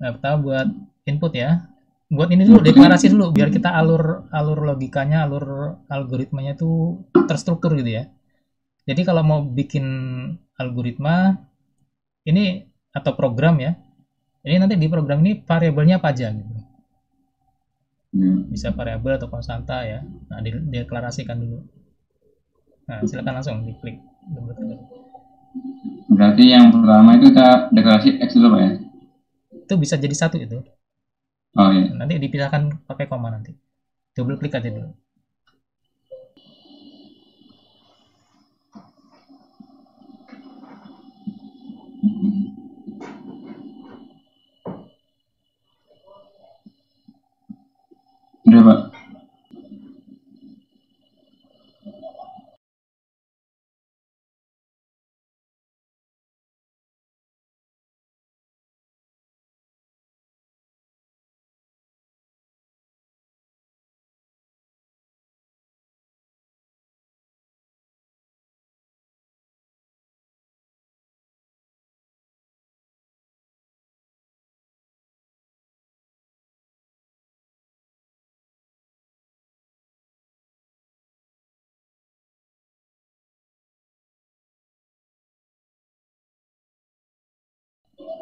Nah, pertama buat input ya. Buat ini dulu deklarasi dulu biar kita alur logikanya, alur algoritmanya itu terstruktur gitu ya. Jadi kalau mau bikin algoritma ini atau program ya, ini nanti di program ini variabelnya apa aja gitu. Bisa variabel atau konstanta ya. Nah, dideklarasikan dulu. Nah, silakan langsung diklik. Berarti yang pertama itu kita deklarasi X dulu Pak ya? Itu bisa jadi satu itu. Oh iya. Nanti dipisahkan pakai koma nanti. Double klik aja dulu. Udah Pak.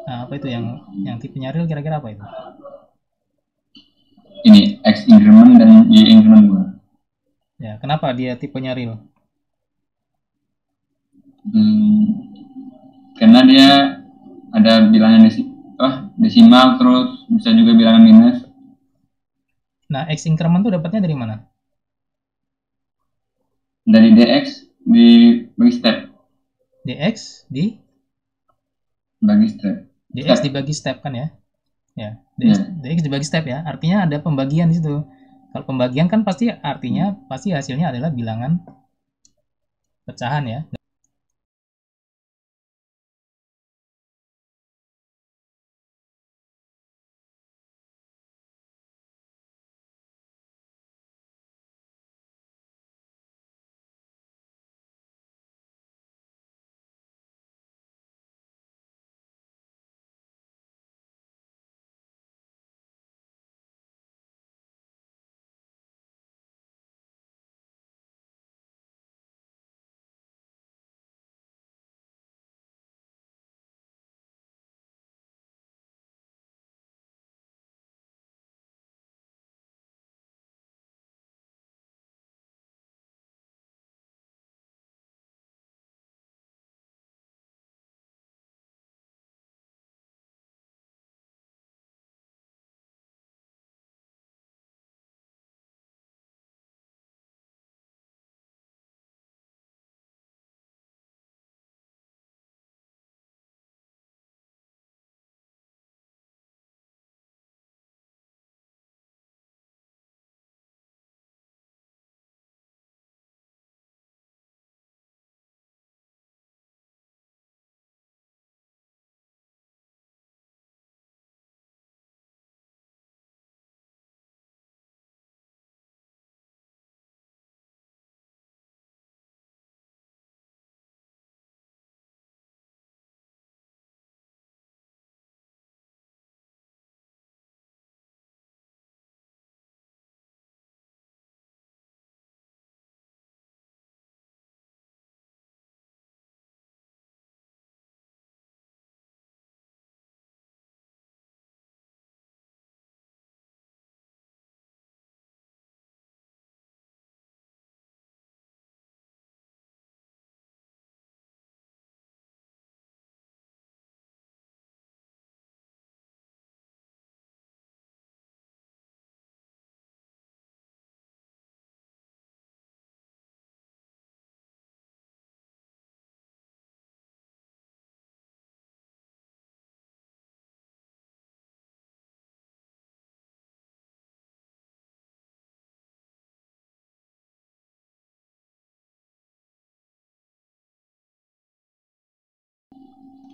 Nah, apa itu yang tipenya real kira-kira apa itu? Ini X increment dan Y increment Pak. Ya, kenapa dia tipenya real? Karena dia ada bilangan desimal, terus bisa juga bilangan minus. Nah, X increment itu dapatnya dari mana? Dari DX di bagi step. Dx di Bagi step. dx dibagi step kan ya? Ya, dx dibagi step ya. Artinya ada pembagian di situ. Kalau pembagian kan pasti artinya pasti hasilnya adalah bilangan pecahan ya.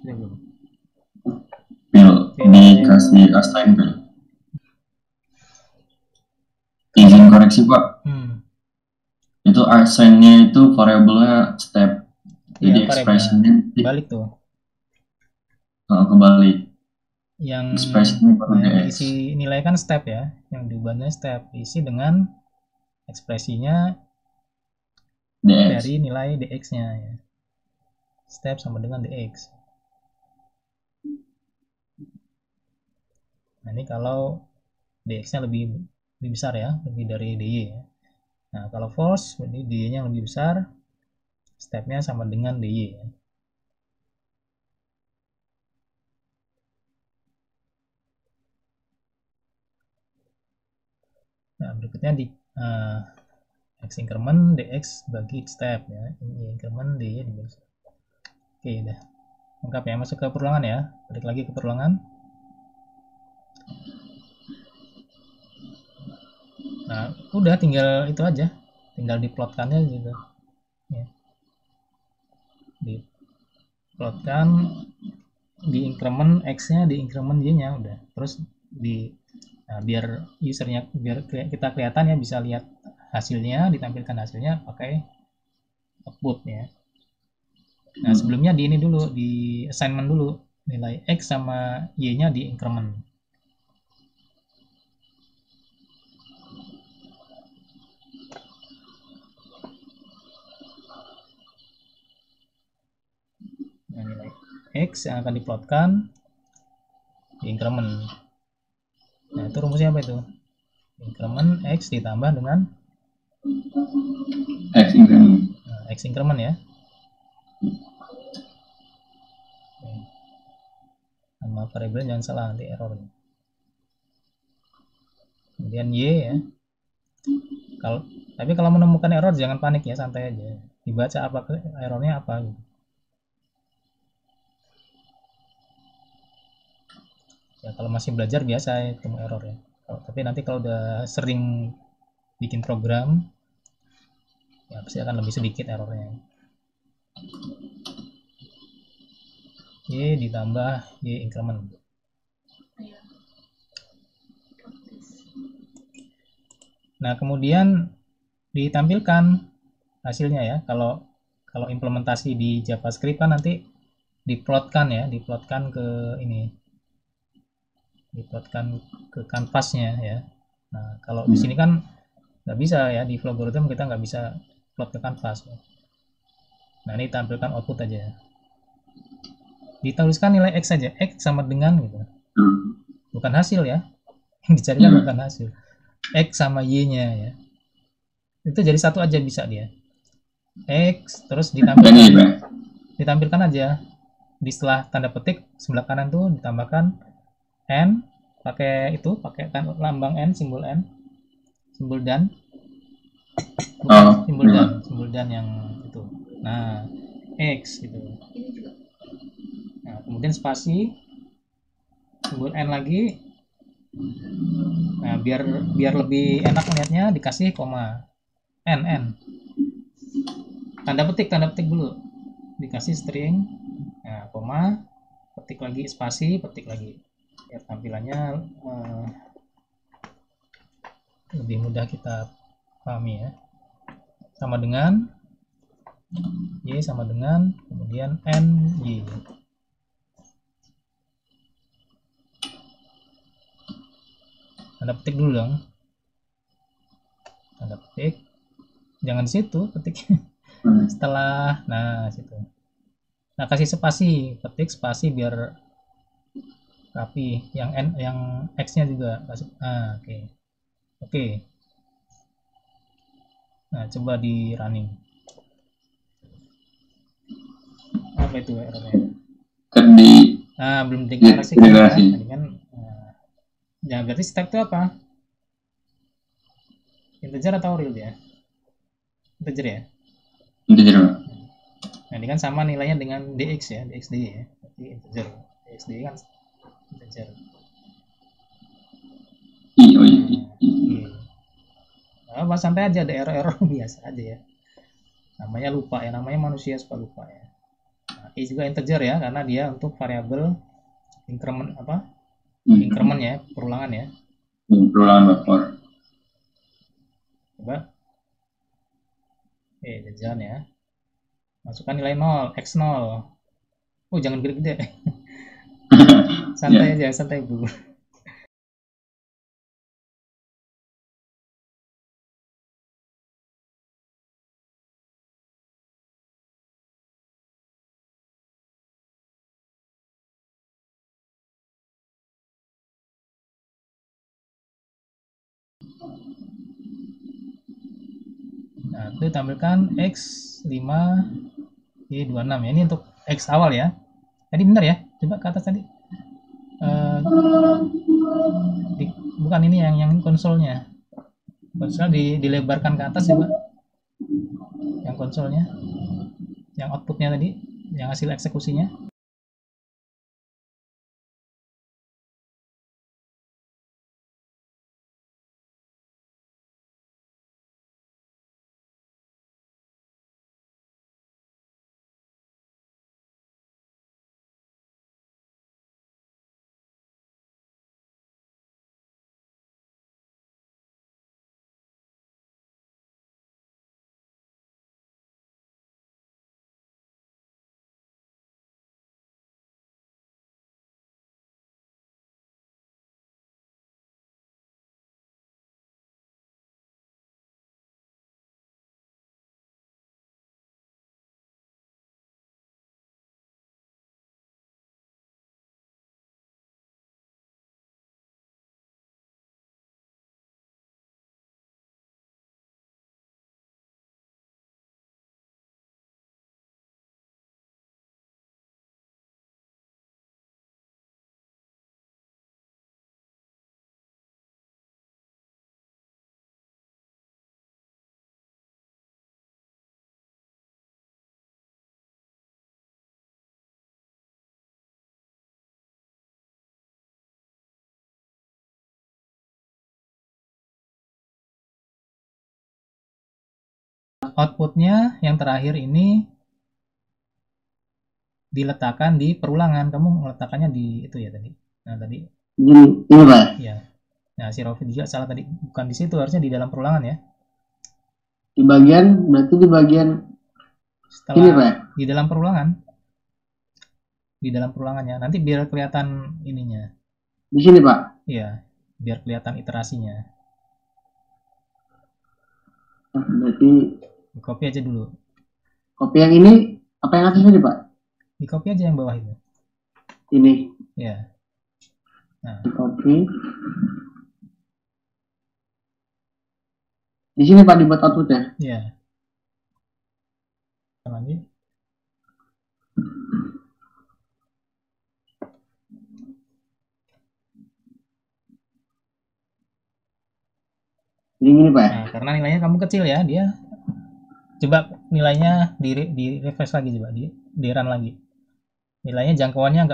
Pil dikasih assign pil. Izin koreksi Pak. Itu assign-nya itu variabelnya step. Jadi Iya, expression-nya balik tuh. kebalik. yang Express ini baru yang DX. diisi nilai kan step ya, yang diubahnya step diisi dengan ekspresinya DX. dari nilai dx-nya ya. Step sama dengan dx. Nah, ini kalau dx-nya lebih besar ya, lebih dari dy ya. Nah, kalau false berarti dy-nya lebih besar, step-nya sama dengan dy ya. Nah, berikutnya di x increment dx bagi step ya. Ini increment dy dibagi step. Oke, udah lengkap ya. Masuk ke perulangan ya. Balik lagi ke perulangan. Nah, udah tinggal itu aja. Tinggal diplotkannya gitu. Ya. Diplotkan di increment x-nya, di increment y-nya udah. Terus di nah, biar usernya biar kita kelihatan ya bisa lihat hasilnya, ditampilkan hasilnya pakai output ya. Nah, sebelumnya di ini dulu, di assignment dulu. Nilai x sama y-nya di increment. Nah, nilai x yang akan diplotkan di increment. Nah, itu rumusnya apa itu? Increment x ditambah dengan X increment. nah, x increment ya. Nama variabel jangan salah nanti error. Kemudian y ya. Tapi kalau menemukan error jangan panik ya, santai aja. Dibaca apa errornya apa gitu. Ya kalau masih belajar biasa ya ketemu error ya. Tapi nanti kalau udah sering bikin program ya pasti akan lebih sedikit errornya. Y ditambah y increment. Nah, kemudian ditampilkan hasilnya ya. Kalau implementasi di JavaScript kan nanti diplotkan ya, diplotkan ke ini. Diplotkan ke kanvasnya ya. Nah, kalau di sini kan nggak bisa ya, di Flowgorithm kita nggak bisa plot ke kanvas ya. Nah, ini tampilkan output aja. Dituliskan nilai x saja, x sama dengan gitu. Bukan hasil ya. Yang dicarikan bukan hasil. X sama y-nya ya. Itu jadi satu aja bisa dia. X terus ditampilkan aja di setelah tanda petik sebelah kanan tuh ditambahkan n pakai lambang n, simbol dan bukan simbol dan yang itu. Nah, x gitu. Nah, kemudian spasi simbol n lagi. Nah, biar lebih enak melihatnya dikasih koma n tanda petik dulu dikasih string, nah koma, petik lagi, spasi, petik lagi, biar tampilannya lebih mudah kita pahami ya. Sama dengan y sama dengan kemudian n y. Tanda petik dulu dong, tanda petik, jangan di situ petiknya. Setelah nah situ, nah kasih spasi, petik spasi biar rapi, yang n yang x nya juga kasih. Oke. Nah, coba di running. Apa itu errornya? Belum deklarasikan ya. Tadi kan ya berarti step itu apa? Integer atau real dia? Integer ya? Integer. Nah, ini kan sama nilainya dengan dx ya, dx dy ya. Berarti integer. Dx dy kan integer. Iya. Nah, santai aja, ada error biasa aja ya. Namanya lupa ya, namanya manusia suka lupa ya. Nah, i juga integer ya, karena dia untuk variabel increment apa? Increment ya, perulangan ya. Perulangan buffer. Coba. Jajan ya. Masukkan nilai 0, x 0. Oh, jangan gede-gede. Santai Ya. aja, santai Bu. Nah, itu tampilkan X5Y26 ya. Ini untuk X awal ya. Tadi benar ya? Coba ke atas tadi. Eh, bukan ini yang konsolnya. Konsolnya dilebarkan ke atas coba. Yang konsolnya, yang outputnya tadi, yang hasil eksekusinya. Outputnya yang terakhir ini diletakkan di perulangan. Kamu meletakkannya di itu ya tadi. Nah tadi. Ini Pak. Ya. Nah si Rofi juga salah tadi. Bukan di situ, harusnya di dalam perulangan ya. Berarti di bagian Setelah ini Pak. di dalam perulangan. Di dalam perulangannya. Nanti biar kelihatan ininya. Di sini Pak. Iya, biar kelihatan iterasinya. Berarti Di copy aja dulu. kopi yang ini apa yang atas ini Pak? Di copy aja yang bawah itu. Ini. Ya. Nah. Di copy. Di sini Pak dibuat outputnya. Iya. Lagi. Jadi gini Pak. Nah, karena nilainya kamu kecil ya, dia coba nilainya di refresh lagi, coba di run lagi. Nilainya jangkauannya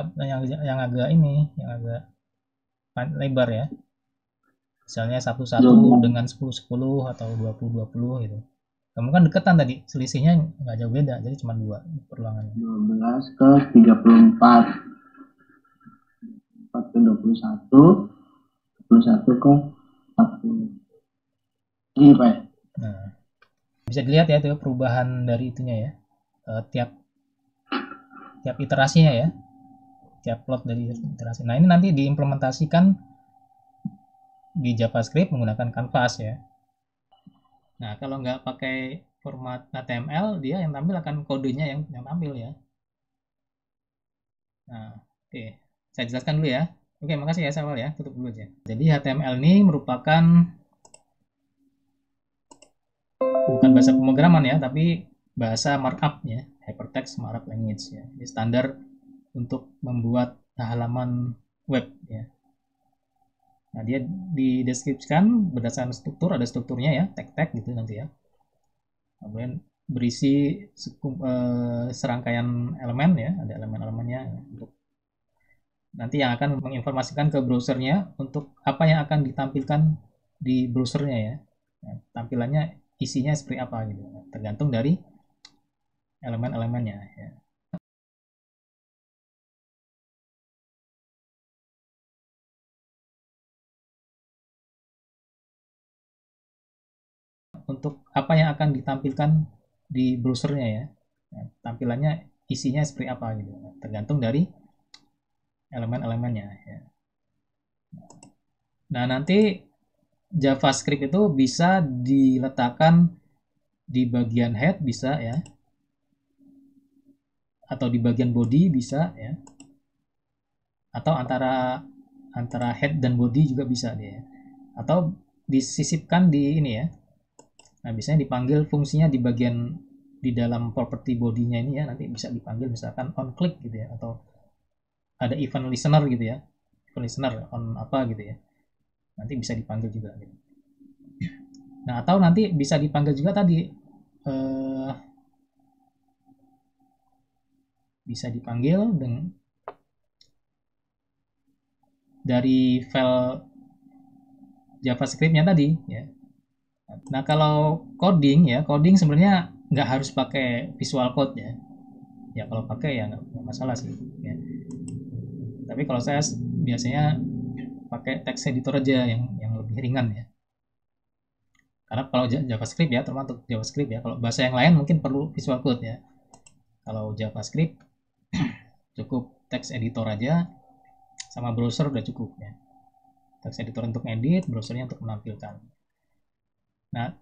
yang agak ini, yang agak lebar ya. Misalnya 11 dengan 10-10 atau 20-20 gitu. Kamu kan deketan tadi, selisihnya nggak jauh beda, jadi cuma 2 perulangannya. 12 ke 34. 4 ke 21. 21 ke 40. Ini Pak. Nah, bisa dilihat ya tuh perubahan dari itunya ya. Tiap iterasinya ya. Tiap plot dari iterasi. Nah, ini nanti diimplementasikan di JavaScript menggunakan Canvas ya. Nah, kalau nggak pakai format HTML, dia yang tampil akan kodenya yang tampil ya. Nah, oke. Saya jelaskan dulu ya. Oke, makasih ya Sawal ya. Tutup dulu aja. Jadi HTML ini merupakan bukan bahasa pemrograman ya, tapi bahasa markup ya, hypertext markup language ya. Ini standar untuk membuat halaman web ya. Nah, dia dideskripsikan berdasarkan struktur, ada strukturnya ya, tag-tag gitu nanti ya. Kemudian berisi serangkaian elemen ya, ada elemen-elemennya untuk nanti yang akan menginformasikan ke browsernya untuk apa yang akan ditampilkan di browsernya ya. Nah, tampilannya isinya seperti apa gitu, tergantung dari elemen-elemennya ya. Untuk apa yang akan ditampilkan di browsernya ya. Nah, tampilannya isinya seperti apa gitu, tergantung dari elemen-elemennya ya. Nah, nanti JavaScript itu bisa diletakkan di bagian head bisa ya, atau di bagian body bisa ya, atau antara head dan body juga bisa dia, atau disisipkan di ini ya. Nah, biasanya dipanggil fungsinya di bagian di dalam properti bodinya ini ya, nanti bisa dipanggil misalkan on click gitu ya, atau ada event listener gitu ya, event listener on apa gitu ya, nanti bisa dipanggil juga gitu. Nah, atau nanti bisa dipanggil juga tadi bisa dipanggil dari file JavaScript-nya tadi ya. Nah, kalau coding ya, coding sebenarnya nggak harus pakai visual code ya. Ya kalau pakai ya nggak masalah sih ya. Tapi kalau saya biasanya pakai text editor aja yang lebih ringan ya. Karena kalau JavaScript ya, termasuk JavaScript ya, kalau bahasa yang lain mungkin perlu visual code ya. Kalau JavaScript cukup text editor aja, sama browser udah cukup ya. Text editor untuk edit, browsernya untuk menampilkan. Nah,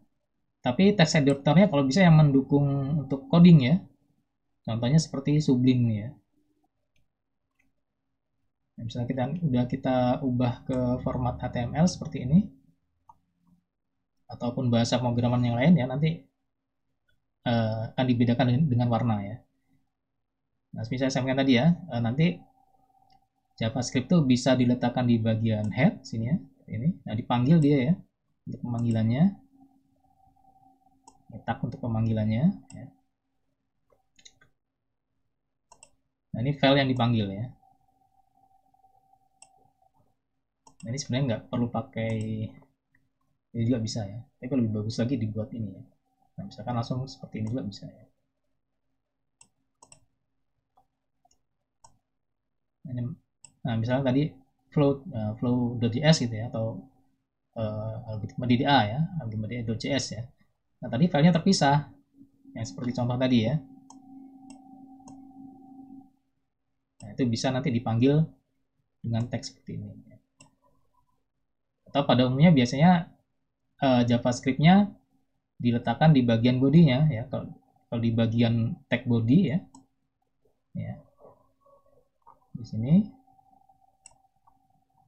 tapi text editornya kalau bisa yang mendukung untuk coding ya. Contohnya seperti Sublime ya. Nah, misalnya kita ubah ke format HTML seperti ini, ataupun bahasa pemrograman yang lain ya, nanti akan dibedakan dengan warna ya. Nah, seperti saya sampaikan tadi ya, nanti JavaScript itu bisa diletakkan di bagian head sini ya, ini. Nah, dipanggil dia ya untuk pemanggilannya. Letak untuk pemanggilannya ya. Nah, ini file yang dipanggil ya. Nah, ini sebenarnya nggak perlu pakai ini juga bisa ya, tapi lebih bagus lagi dibuat ini ya. Nah, misalkan langsung seperti ini juga bisa ya. Nah, misalnya tadi flow.js gitu ya, atau algoritma DDA ya, algoritma DDA.js ya. Nah, tadi filenya terpisah yang seperti contoh tadi ya. Nah, itu bisa nanti dipanggil dengan teks seperti ini. Atau pada umumnya biasanya JavaScript-nya diletakkan di bagian bodinya ya. Kalau di bagian tag body ya, ya di sini.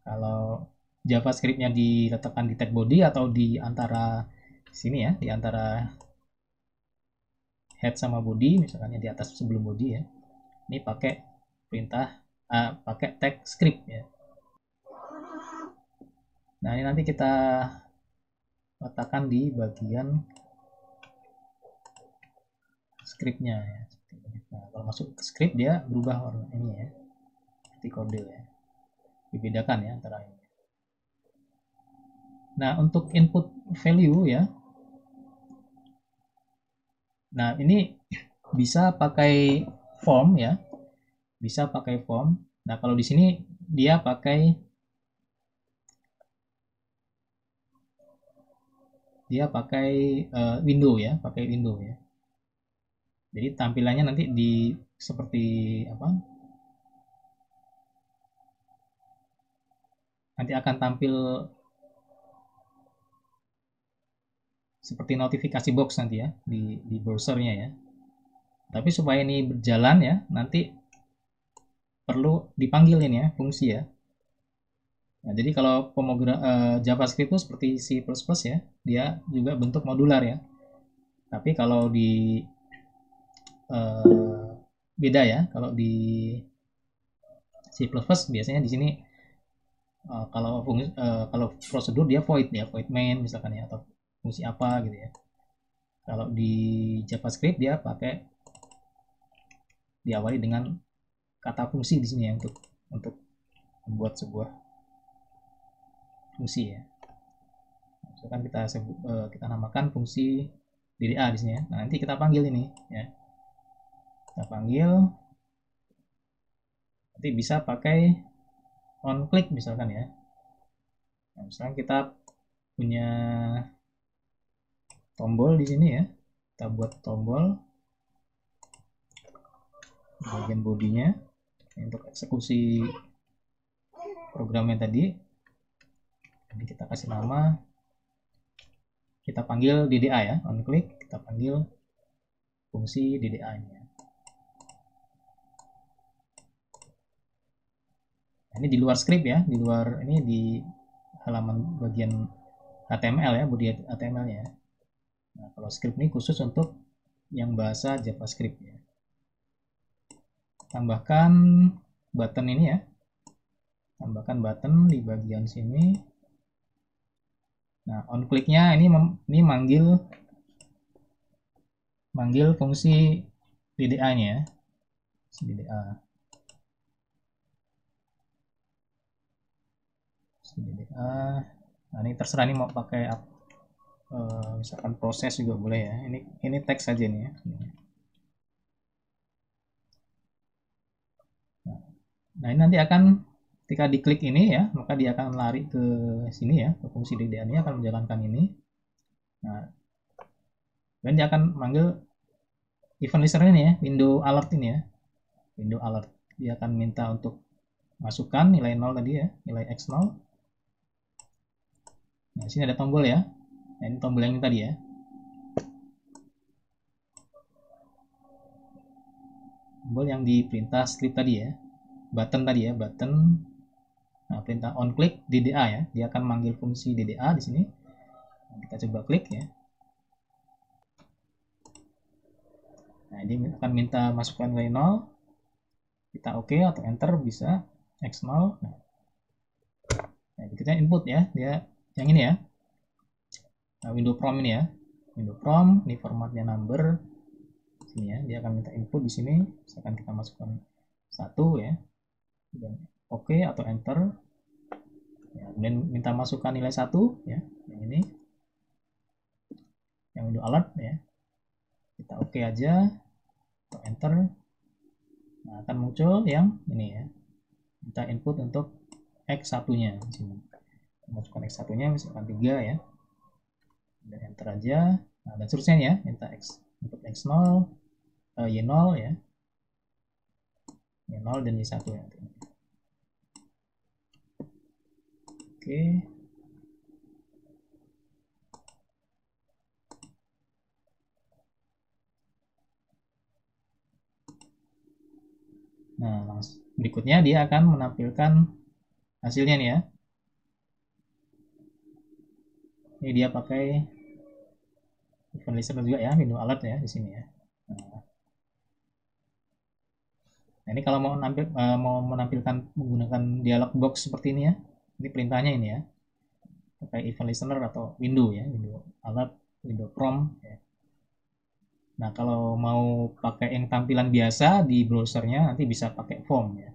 Kalau JavaScript-nya diletakkan di tag body atau di antara sini ya, di antara head sama body, misalnya di atas sebelum body ya. Ini pakai perintah pakai tag script ya. Nah, ini nanti kita letakkan di bagian scriptnya ya. Nah, kalau masuk ke script dia berubah warna ini ya, seperti kode ya. Dibedakan ya antara ini. Nah, untuk input value ya. Nah, ini bisa pakai form ya. Bisa pakai form. Nah, kalau di sini dia pakai window ya, pakai window ya. Jadi tampilannya nanti seperti apa? Nanti akan tampil seperti notifikasi box nanti ya di browsernya ya. Tapi supaya ini berjalan ya, nanti perlu dipanggil ini ya, fungsi ya. Nah, jadi kalau JavaScript itu seperti C++ ya, dia juga bentuk modular ya. Tapi kalau beda ya, kalau di C++ biasanya di sini kalau prosedur dia void ya, void main misalkan ya, atau fungsi apa gitu ya. Kalau di JavaScript dia diawali dengan kata fungsi di sini ya, untuk membuat sebuah fungsi ya. Misalkan kita namakan fungsi DDA di sini ya. Nah, nanti kita panggil ini ya. Kita panggil, nanti bisa pakai on click misalkan ya. Nah, misalkan kita punya tombol di sini ya. Kita buat tombol bagian bodinya untuk eksekusi programnya tadi. Jadi kita kasih nama, kita panggil DDA ya, on click kita panggil fungsi DDA nya. Nah, ini di luar script ya, di luar ini di halaman bagian HTML ya, body HTML nya. Nah, kalau script ini khusus untuk yang bahasa JavaScript ya. Tambahkan button ini ya, tambahkan button di bagian sini. Nah, on click-nya ini manggil fungsi DDA-nya ya. DDA. Nah, ini terserah nih mau pakai misalkan proses juga boleh ya. Ini teks saja nih ya. Nah, ini nanti akan ketika diklik ini ya, maka dia akan lari ke sini ya, ke fungsi DDA-nya akan menjalankan ini. Nah, dan dia akan manggil event listener ini ya, window alert ini ya. Window alert. Dia akan minta untuk masukkan nilai 0 tadi ya, nilai x0. Nah, sini ada tombol ya. Nah, ini tombol yang ini tadi ya. Tombol yang di perintah script tadi ya. Button tadi ya, button. Nah, perintah on click DDA ya. Dia akan manggil fungsi DDA di sini. Nah, kita coba klik ya. Nah, ini akan minta masukkan nilai 0. Kita oke atau enter bisa x0. Nah, kita input ya. Dia yang ini ya. Nah, window prompt ini ya. Window prompt, ini formatnya number. Sini ya, dia akan minta input di sini. Misalkan kita masukkan 1 ya. Dan oke atau enter. Ya, kemudian minta masukkan nilai 1 ya. Yang ini. Yang window alert ya. Kita oke aja atau enter. Nah, akan muncul yang ini ya. Minta input untuk x1-nya di sini. Masukkan x1-nya misalkan 3 ya. Dan enter aja. Nah, dan seterusnya ya, minta input x0, y0 ya. Y0 dan y1 ya. Oke. Nah, langsung berikutnya dia akan menampilkan hasilnya nih ya. Ini dia pakai event listener juga ya, window alert ya di sini ya. Nah, ini kalau mau menampilkan menggunakan dialog box seperti ini ya. Ini perintahnya ini ya. Pakai event listener atau window ya, window alert, window prompt ya. Nah, kalau mau pakai yang tampilan biasa di browsernya nanti bisa pakai form ya.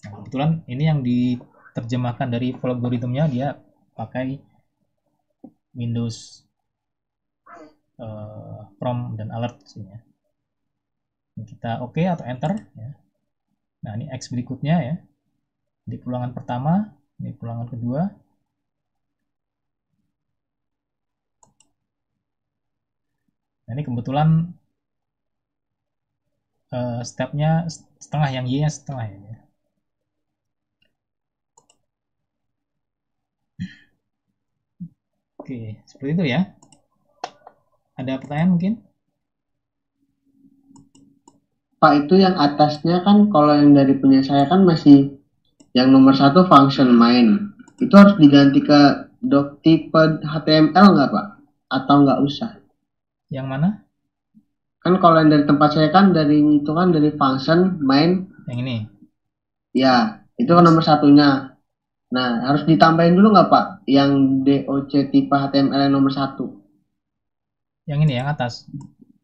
Nah, kebetulan ini yang diterjemahkan dari algoritmnya dia pakai Windows prompt dan alert sini ya. Ini kita oke atau enter ya. Nah, ini X berikutnya ya. Di pulangan pertama, ini pulangan kedua. Nah, ini kebetulan stepnya setengah, yang Y-nya setengah ya. Oke, seperti itu ya. Ada pertanyaan mungkin? Pak, itu yang atasnya kan kalau yang dari punya saya kan masih yang nomor 1 function main. Itu harus diganti ke doc tipe HTML nggak Pak? Atau nggak usah? Yang mana? Kan kalau yang dari tempat saya kan dari itu kan dari function main. Yang ini? Ya, itu kan nomor 1-nya. Nah, harus ditambahin dulu nggak Pak? Yang DOC tipe HTML yang nomor 1. Yang ini, yang atas?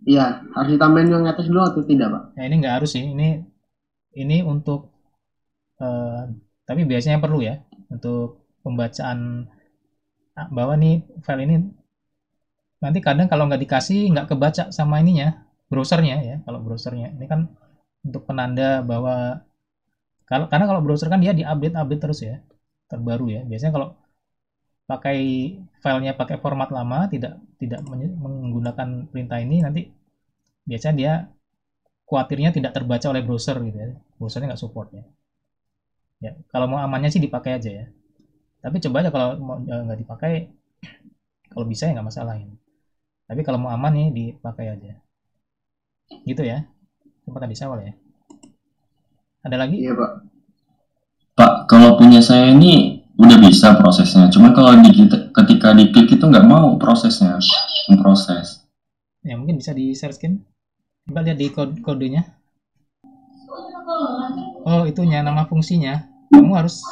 Iya, harus ditambahin yang atas dulu atau tidak Pak? Ya, ini nggak harus sih. Ini untuk tapi biasanya perlu ya untuk pembacaan bahwa nih file ini nanti kadang kalau nggak dikasih nggak kebaca sama ininya, browsernya ya. Kalau browsernya ini kan untuk penanda bahwa karena kalau browser kan dia diupdate terus ya, terbaru ya. Biasanya kalau pakai filenya pakai format lama, tidak menggunakan perintah ini, nanti biasanya dia khawatirnya tidak terbaca oleh browser gitu ya. Browsernya nggak support ya. Ya, kalau mau amannya sih dipakai aja ya. Tapi coba aja kalau mau nggak dipakai, kalau bisa ya nggak masalah ini. Tapi kalau mau aman nih dipakai aja. Gitu ya. Tempat tadi awal ya. Ada lagi? Iya Pak. Pak, kalau punya saya ini udah bisa prosesnya. Cuman kalau ketika diklik itu nggak mau prosesnya, memproses. Ya mungkin bisa di share screen. Coba lihat di kodenya. Oh, itunya nama fungsinya. Kamu harus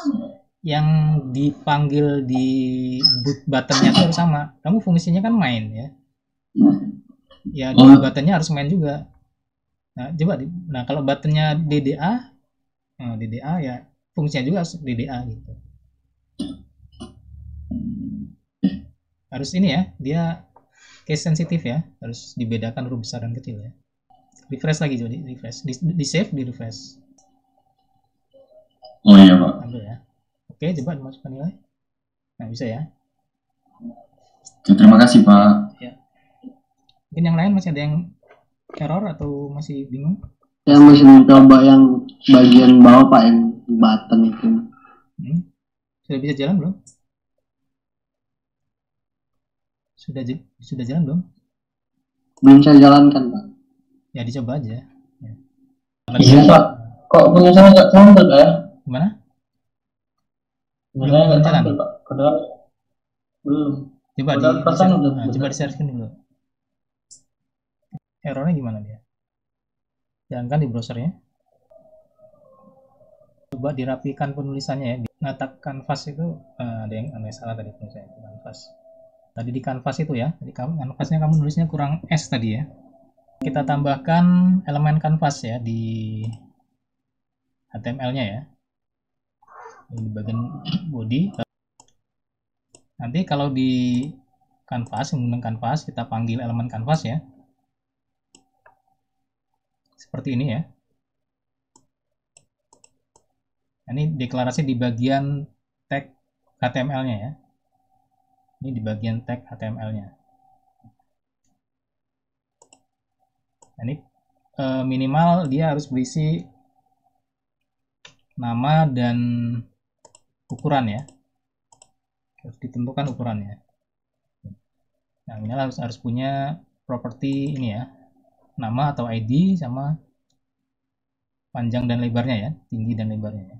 yang dipanggil di boot buttonnya itu harus sama. Kamu fungsinya kan main ya. Ya di Oh, buttonnya harus main juga. Nah, coba nah kalau buttonnya DDA, nah, DDA ya fungsinya juga harus DDA gitu. Harus ini ya, dia case sensitif ya, harus dibedakan huruf besar dan kecil ya. Refresh lagi jadi refresh, di save, di refresh. oh iya Pak. Ambil ya. Oke, coba dimasukkan nilai. Nah, bisa ya. Oke, terima kasih Pak. Ya. Mungkin yang lain masih ada yang error atau masih bingung? Saya masih mencoba yang bagian bawah Pak, yang button itu. Sudah bisa jalan belum? Sudah jalan belum? Belum saya jalankan Pak. Ya dicoba aja. Ya. Iya Pak. Kok punya saya nggak tampil ya? Gimana? Punya saya Belum nggak jalan. tampil Pak. Padahal belum. Coba Padahal pasang udah. coba di share screen dulu. Errornya gimana dia? Jalankan di browsernya. Coba dirapikan penulisannya ya. Natak kanvas itu ada yang salah tadi penulisannya kanvas. Tadi di kanvas itu ya. Jadi kanvasnya kamu nulisnya kurang S tadi ya. Kita tambahkan elemen kanvas ya di HTML-nya ya. Di bagian body. Nanti kalau di kanvas, menggunakan kanvas, kita panggil elemen kanvas ya. Seperti ini ya. Ini deklarasi di bagian tag HTML-nya ya. Ini di bagian tag HTML-nya. Ini minimal dia harus berisi nama dan ukuran ya. Harus ditentukan ukurannya. Nah, minimal harus punya properti ini ya. Nama atau ID sama panjang dan lebarnya ya, tinggi dan lebarnya ya.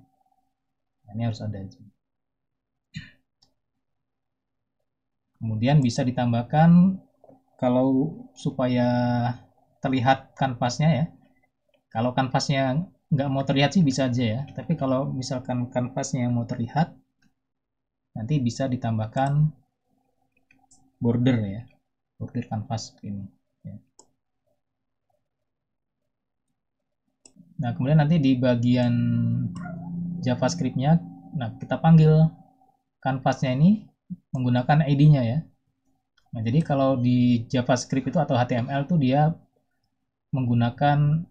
Nah, ini harus ada. Kemudian bisa ditambahkan kalau supaya terlihat kanvasnya ya. Kalau kanvasnya nggak mau terlihat sih bisa aja ya. Tapi kalau misalkan kanvasnya mau terlihat, nanti bisa ditambahkan border ya. Border kanvas ini. Ya. Nah, kemudian nanti di bagian JavaScript-nya, nah kita panggil kanvasnya ini menggunakan ID-nya ya. Nah, jadi kalau di JavaScript itu atau HTML itu dia menggunakan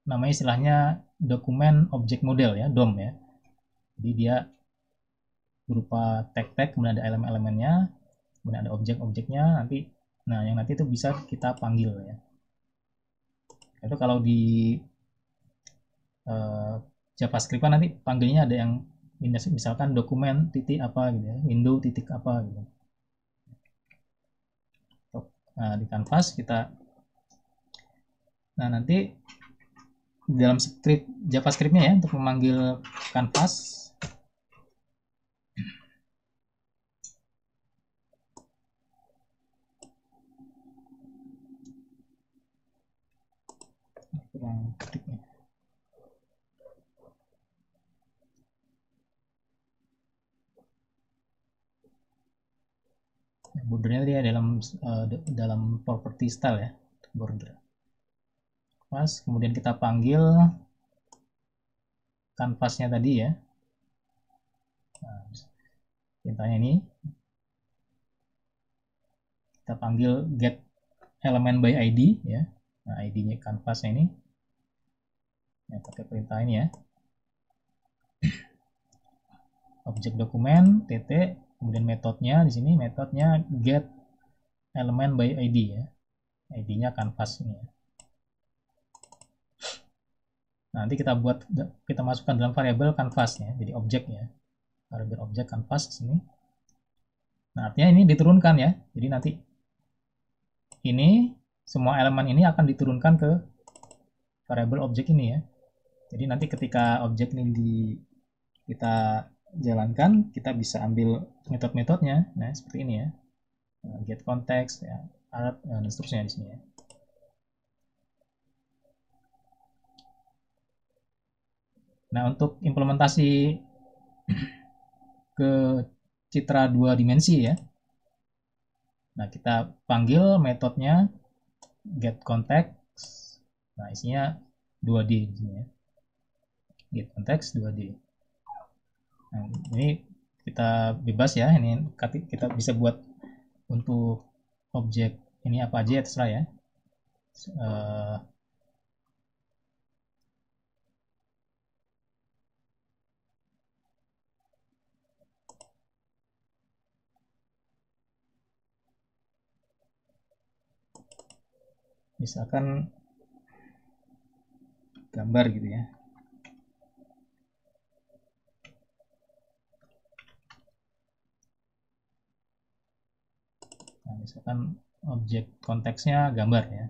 namanya istilahnya dokumen object model ya, DOM ya. Jadi dia berupa tag-tag, kemudian ada elemen-elemennya, kemudian ada objek-objeknya, nanti nah yang nanti itu bisa kita panggil ya. Itu kalau di JavaScript kan nanti panggilnya ada yang misalkan dokumen titik apa gitu ya, window titik apa gitu. Nah, di canvas kita nanti dalam script JavaScript-nya ya untuk memanggil canvas kurang ketiknya. Bordernya dia dalam property style ya, border. Pas kemudian kita panggil kanvasnya tadi ya. Nah, perintahnya ini kita panggil get element by ID ya. Nah, ID-nya kanvasnya ini ya, pakai perintah ini ya. Objek dokumen tt kemudian metodenya di sini metodenya get element by ID ya. ID-nya kanvas ini ya. Nah, nanti kita masukkan dalam variabel canvas-nya, jadi objeknya. Variabel objek canvas di sini. Nah, artinya ini diturunkan ya. Jadi nanti ini semua elemen ini akan diturunkan ke variabel objek ini ya. Jadi nanti ketika objek ini kita jalankan, kita bisa ambil metode-metodenya. Nah, seperti ini ya. Get context ya, art dan seterusnya di sini ya. Nah, untuk implementasi ke citra 2 dimensi ya. Nah, kita panggil metodenya get context. Nah, isinya 2D di sini ya. Get context 2D. Nah, ini kita bebas ya. Ini kita bisa buat untuk objek ini apa aja ya, terserah ya. Misalkan gambar gitu ya. Nah, misalkan objek konteksnya gambar ya.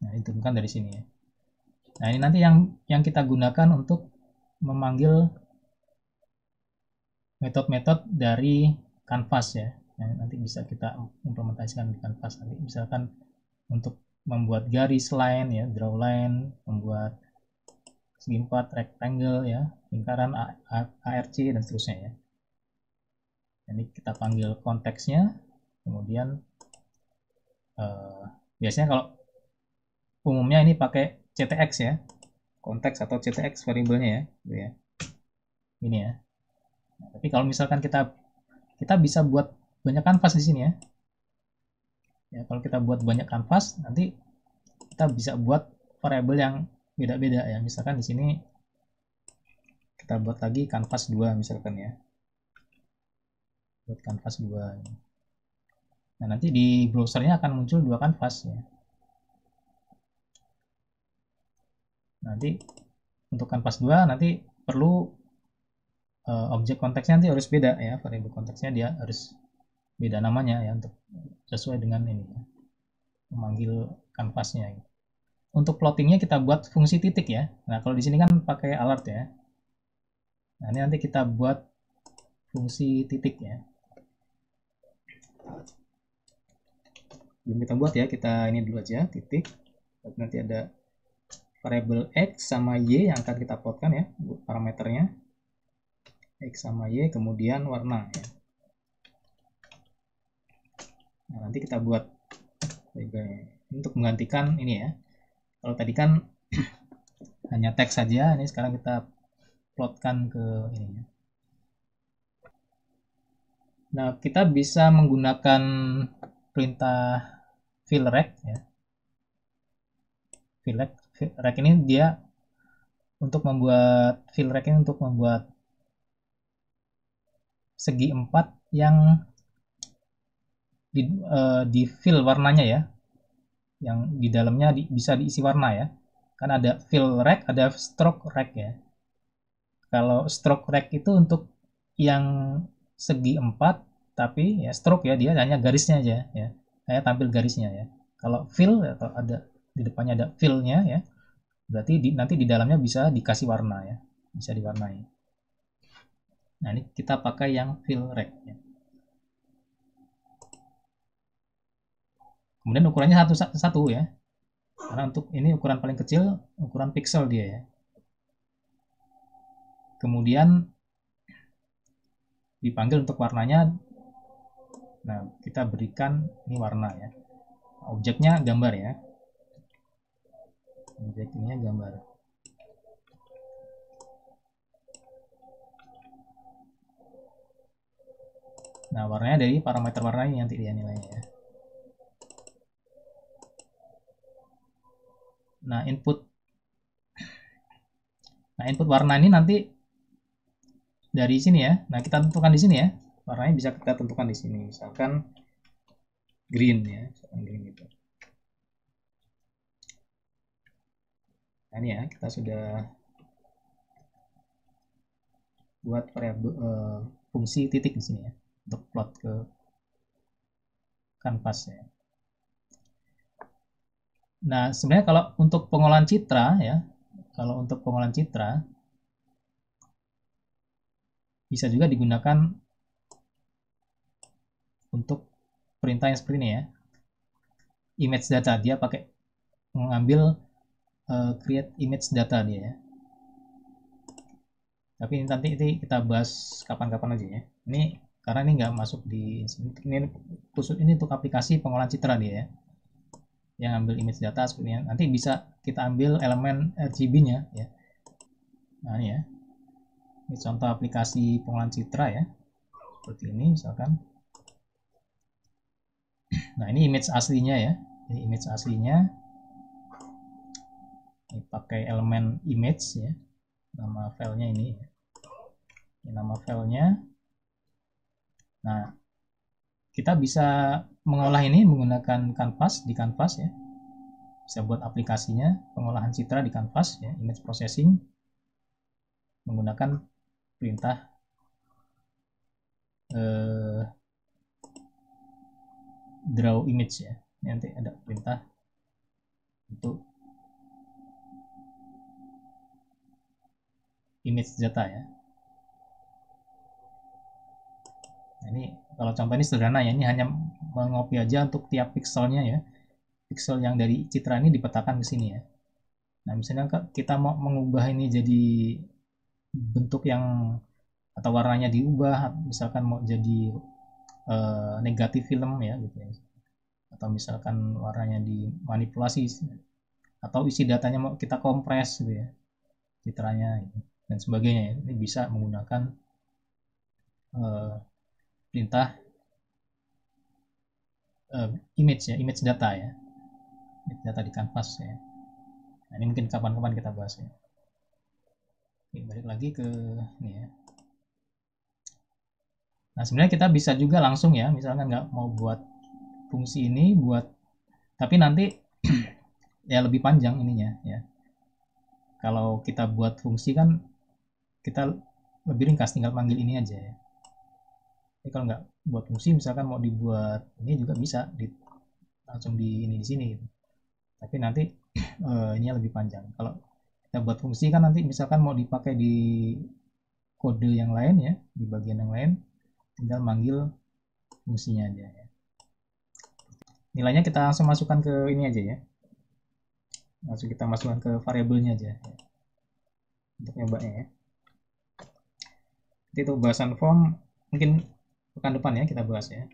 Nah, ini diturunkan dari sini ya. Nah, ini nanti yang kita gunakan untuk memanggil metode-metode dari canvas ya. Yang nanti bisa kita implementasikan di canvas nanti. Misalkan untuk membuat garis line ya, draw line, membuat segi 4 rectangle ya, lingkaran ARC dan seterusnya ya. Jadi kita panggil konteksnya, kemudian biasanya kalau umumnya ini pakai CTX ya, konteks atau CTX variabelnya ya, gitu ya. Ini ya. Nah, tapi kalau misalkan kita bisa buat banyak kanvas di sini ya. Ya, kalau kita buat banyak kanvas, nanti kita bisa buat variabel yang beda-beda ya. Misalkan di sini kita buat lagi kanvas 2 misalkan ya. Buat kanvas 2. Nah, nanti di browsernya akan muncul 2 kanvas ya. Nanti untuk kanvas 2 nanti perlu objek konteksnya nanti harus beda ya, variabel konteksnya dia harus beda namanya ya untuk sesuai dengan ini ya, memanggil kanvasnya. Untuk plottingnya kita buat fungsi titik ya. Nah, kalau di sini kan pakai alert ya. Nah, ini nanti kita buat fungsi titik ya. Belum kita buat ya, kita ini dulu aja titik. Nanti ada variabel x sama y yang akan kita plotkan ya, parameternya x sama y, kemudian warna ya. Nah, nanti kita buat untuk menggantikan ini ya. Kalau tadi kan hanya teks saja, ini sekarang kita plotkan ke ini. Nah, kita bisa menggunakan perintah fillRect ya. FillRect ini dia untuk membuat fillRect ini untuk membuat segi 4 yang di fill warnanya ya, yang di dalamnya bisa diisi warna ya. Kan ada fill rect, ada stroke rect ya. Kalau stroke rect itu untuk yang segi 4, tapi ya stroke ya, dia hanya garisnya aja ya. Saya tampil garisnya ya. Kalau fill atau ada di depannya ada fill-nya ya, berarti nanti di dalamnya bisa dikasih warna ya, bisa diwarnai. Nah, ini kita pakai yang fill rect ya. Kemudian ukurannya satu ya, karena untuk ini ukuran paling kecil, ukuran pixel dia ya. Kemudian dipanggil untuk warnanya. Nah, kita berikan ini warna ya. Objeknya gambar ya. Objek ini gambar. Nah, warnanya dari parameter warna ini nanti dia nilainya ya. Nah, input warna ini nanti dari sini ya. Nah, kita tentukan di sini ya. Warnanya bisa kita tentukan di sini. Misalkan green ya, misalkan green gitu. Nah ini ya, kita sudah buat variabel fungsi titik di sini ya untuk plot ke kanvas ya. Nah sebenarnya kalau untuk pengolahan citra ya, kalau untuk pengolahan citra bisa juga digunakan untuk perintah yang seperti ini ya, image data. Dia pakai mengambil create image data dia ya. Tapi nanti kita bahas kapan-kapan aja ya. Ini karena ini nggak masuk di ini khusus ini untuk aplikasi pengolahan citra dia ya, yang ambil image data seperti ini. Nanti bisa kita ambil elemen RGB-nya ya. Nah ini ya, ini contoh aplikasi pengolahan citra ya, seperti ini misalkan. Nah ini image aslinya ya, ini image aslinya. Ini pakai elemen image ya, nama filenya ini ya. Ini nama filenya. Nah kita bisa mengolah ini menggunakan kanvas di kanvas ya, bisa buat aplikasinya pengolahan citra di kanvas ya, image processing menggunakan perintah draw image ya. Nanti ada perintah untuk image data ya. Nah, ini kalau contoh ini sederhana ya, ini hanya mengopi aja untuk tiap pixelnya ya, pixel yang dari citra ini dipetakan ke sini ya. Nah misalnya kita mau mengubah ini jadi bentuk yang atau warnanya diubah, misalkan mau jadi negatif film ya gitu ya, atau misalkan warnanya dimanipulasi atau isi datanya mau kita kompres gitu ya, citranya gitu, dan sebagainya ya. Ini bisa menggunakan perintah image ya, image data ya, image data di kanvas ya. Nah ini mungkin kapan-kapan kita bahas ya. Oke, balik lagi ke ini ya. Nah sebenarnya kita bisa juga langsung ya, misalkan nggak mau buat fungsi ini buat, tapi nanti ya lebih panjang ininya ya. Kalau kita buat fungsi kan kita lebih ringkas, tinggal panggil ini aja ya. Tapi kalau nggak buat fungsi, misalkan mau dibuat ini juga bisa langsung di ini di sini gitu. Tapi nanti ini lebih panjang. Kalau kita buat fungsi kan nanti misalkan mau dipakai di kode yang lain ya, di bagian yang lain, tinggal manggil fungsinya aja ya. Nilainya kita langsung masukkan ke ini aja ya, langsung kita masukkan ke variabelnya aja ya, untuk nyobanya ya. Jadi itu bahasan form mungkin pekan depan ya kita bahas ya.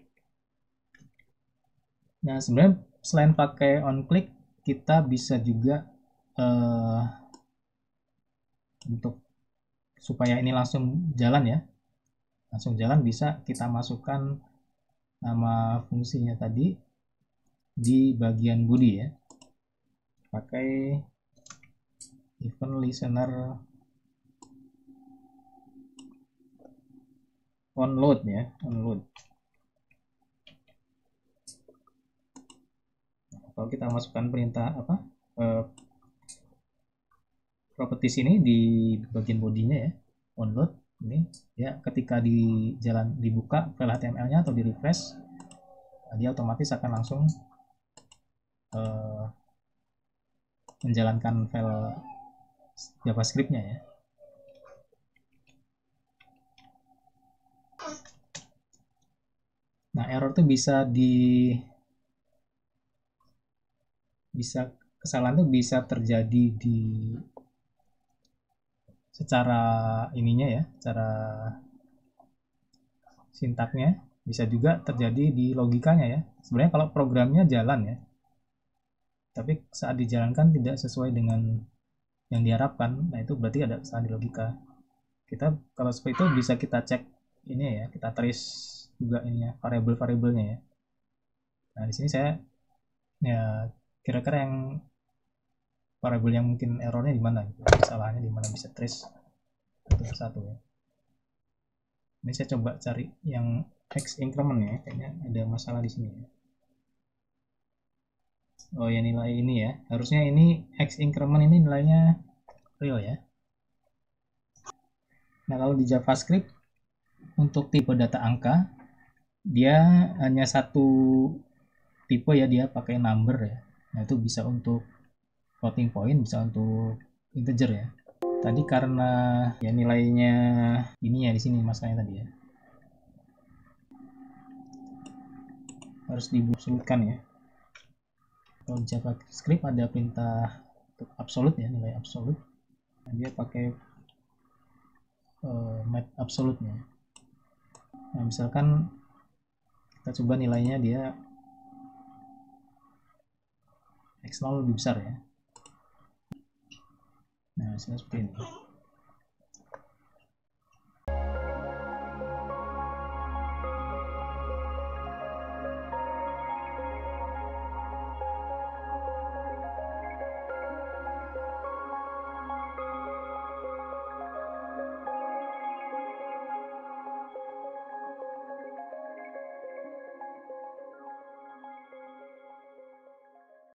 Nah sebenarnya selain pakai on click, kita bisa juga untuk supaya ini langsung jalan ya, langsung jalan bisa kita masukkan nama fungsinya tadi di bagian body ya, pakai event listener onload ya, onload. Nah, kalau kita masukkan perintah apa properties ini di bagian bodinya ya, onload ini ya, ketika di jalan dibuka file HTML-nya atau di refresh, dia otomatis akan langsung menjalankan file JavaScript-nya ya. Nah error tuh bisa kesalahan tuh bisa terjadi di secara ininya ya, secara sintaknya, bisa juga terjadi di logikanya ya. Sebenarnya kalau programnya jalan ya, tapi saat dijalankan tidak sesuai dengan yang diharapkan, nah itu berarti ada kesalahan di logika. Kita kalau seperti itu bisa kita cek ini ya, kita trace juga ininya, variabel-variabelnya ya. Nah di sini saya ya kira-kira yang variabel yang mungkin errornya di mana, gitu, kesalahannya di mana, bisa trace satu persatu ya. Ini saya coba cari yang X increment ya, kayaknya ada masalah di sini ya. Oh ya, nilai ini ya. Harusnya ini X increment ini nilainya real ya. Nah, kalau di JavaScript untuk tipe data angka, dia hanya satu tipe ya, dia pakai number ya. Nah, itu bisa untuk floating point, bisa untuk integer ya. Tadi karena ya nilainya ini ya, di sini masalahnya tadi ya. Harus diabsolutkan ya. Kalau di JavaScript ada perintah untuk absolute ya, nilai absolute. Nah, dia pakai map absolute-nya. Nah, misalkan kita coba nilainya dia x0 lebih besar ya. Nah, hasilnya seperti ini.